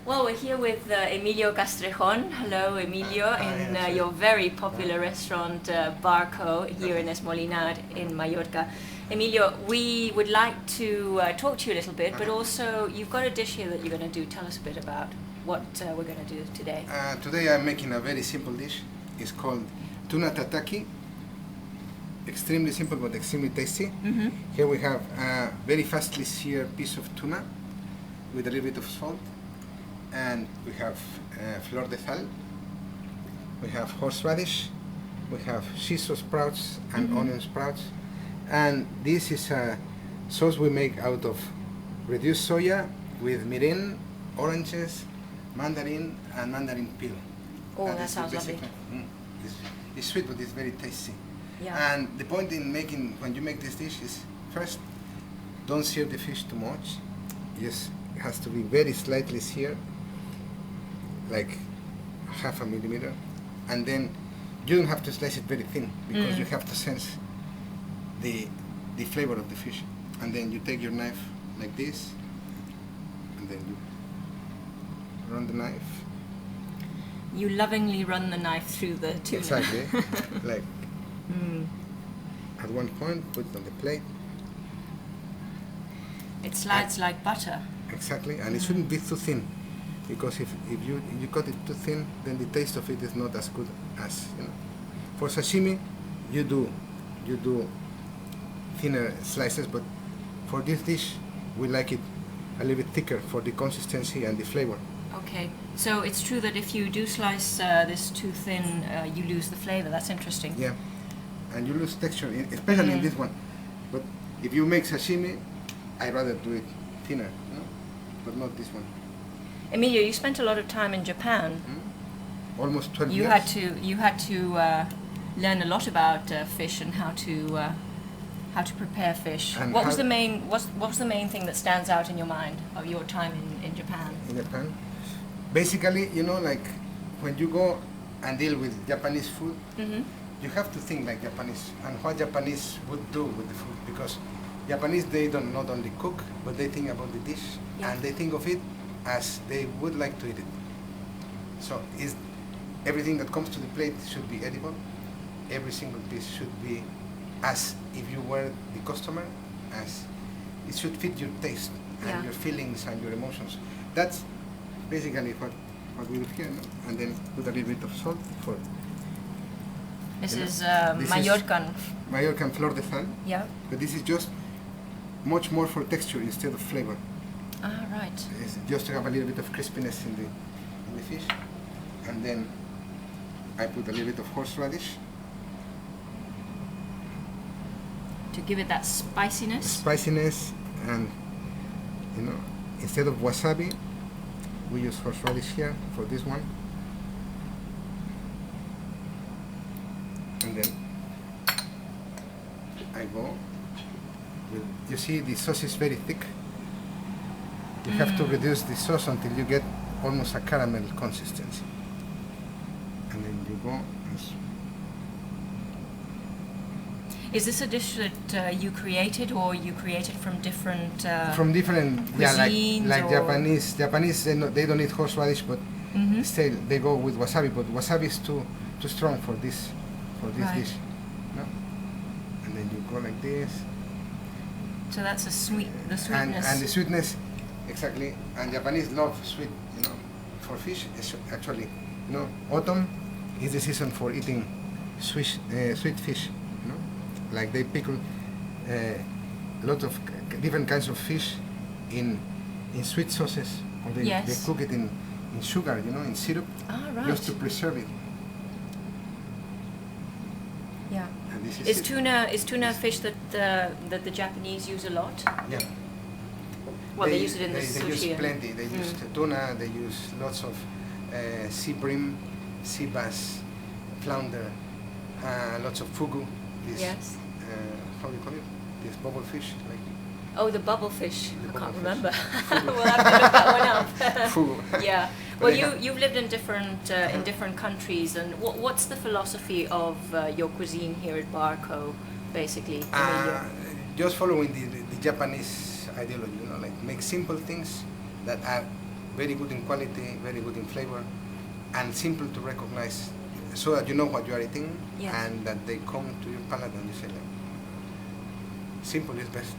Well, we're here with Emilio Castrejon. Hello, Emilio, in your very popular restaurant Barco here in Esmolinar in Mallorca. Emilio, we would like to talk to you a little bit, but also you've got a dish here that you're going to do. Tell us a bit about what we're going to do today. Today I'm making a very simple dish. It's called Tuna Tataki. Extremely simple but extremely tasty. Mm-hmm. Here we have a very fastly seared piece of tuna with a little bit of salt. And we have flor de sal, we have horseradish, we have shiso sprouts and onion sprouts, and this is a sauce we make out of reduced soya with mirin, oranges, mandarin and mandarin peel. Oh, And that this is sounds lovely. It's sweet but it's very tasty. Yeah. And the point in making, when you make this dish is, first, don't sear the fish too much. Yes, it has to be very slightly seared, like 0.5 millimeter, and then you don't have to slice it very thin because you have to sense the flavor of the fish. And then you take your knife like this, and then you run the knife. You lovingly run the knife through the tuna. Exactly, like at one point, put it on the plate. It slides like butter. Exactly, and it shouldn't be too thin, because if you cut it too thin, then the taste of it is not as good as, you know. For sashimi, you do thinner slices, but for this dish, we like it a little bit thicker for the consistency and the flavor. Okay, so it's true that if you do slice this too thin, you lose the flavor. That's interesting. Yeah, and you lose texture, especially in this one. But if you make sashimi, I'd rather do it thinner, you know? But not this one. Emilio, you spent a lot of time in Japan. Almost 12 You years. had to learn a lot about fish and how to prepare fish. And What was the main thing that stands out in your mind of your time in Japan? In Japan. Basically, you know, like when you go and deal with Japanese food, you have to think like Japanese and what Japanese would do with the food, because Japanese, they don't not only cook, but they think about the dish, and they think of it as they would like to eat it. So everything that comes to the plate should be edible. Every single piece should be as if you were the customer, as it should fit your taste and your feelings and your emotions. That's basically what we do here, no? And then put a little bit of salt for. This is this Mallorcan. Mallorcan flor de sal. Yeah. But this is just much more for texture instead of flavor. Ah, right. It's just to have a little bit of crispiness in the fish. And then I put a little bit of horseradish. To give it that spiciness. Spiciness, and you know, instead of wasabi, we use horseradish here for this one. And then I go with, you see the sauce is very thick. You have to reduce the sauce until you get almost a caramel consistency. And then you go. Is this a dish that you created, or you created from different? From different, cuisines, like or Japanese. Japanese, they don't eat horseradish, but still they go with wasabi. But wasabi is too strong for this dish. No? And then you go like this. So that's the sweetness. And the sweetness, exactly. And Japanese love sweet, you know. For fish, it's actually, you know, autumn is the season for eating sweet fish. You know, like they pickle a lot of different kinds of fish in sweet sauces, or they cook it in sugar, you know, in syrup, just to preserve it. Yeah. And this Is tuna a fish that the Japanese use a lot? Yeah. Well, they use it in the They sushi. use plenty. They use tuna. They use lots of sea bream, sea bass, flounder, lots of fugu. This, how do you call it? This bubble fish, like. Oh, the bubble fish. The I bubble can't fish. remember. We'll have to look that one up. Fugu. Yeah. Well, you've lived in different countries, and what's the philosophy of your cuisine here at Barco, basically? Just following the Japanese ideology, you know, like make simple things that are very good in quality, very good in flavor, and simple to recognize, so that you know what you are eating, Yes. and that they come to your palate and you say, like, simple is best.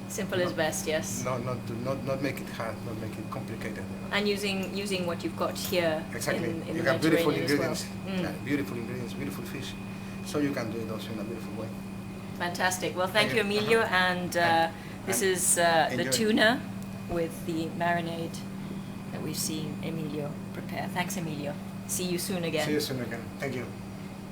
Simple is best, yes. Not make it hard, not make it complicated. And using what you've got here Exactly. in You the have beautiful Mediterranean as ingredients, well. beautiful ingredients, beautiful fish, so you can do it also in a beautiful way. Fantastic. Well, thank Thank you, you. Emilio. And this And is the enjoy. tuna with the marinade that we've seen Emilio prepare. Thanks, Emilio. See you soon again. See you soon again. Thank you.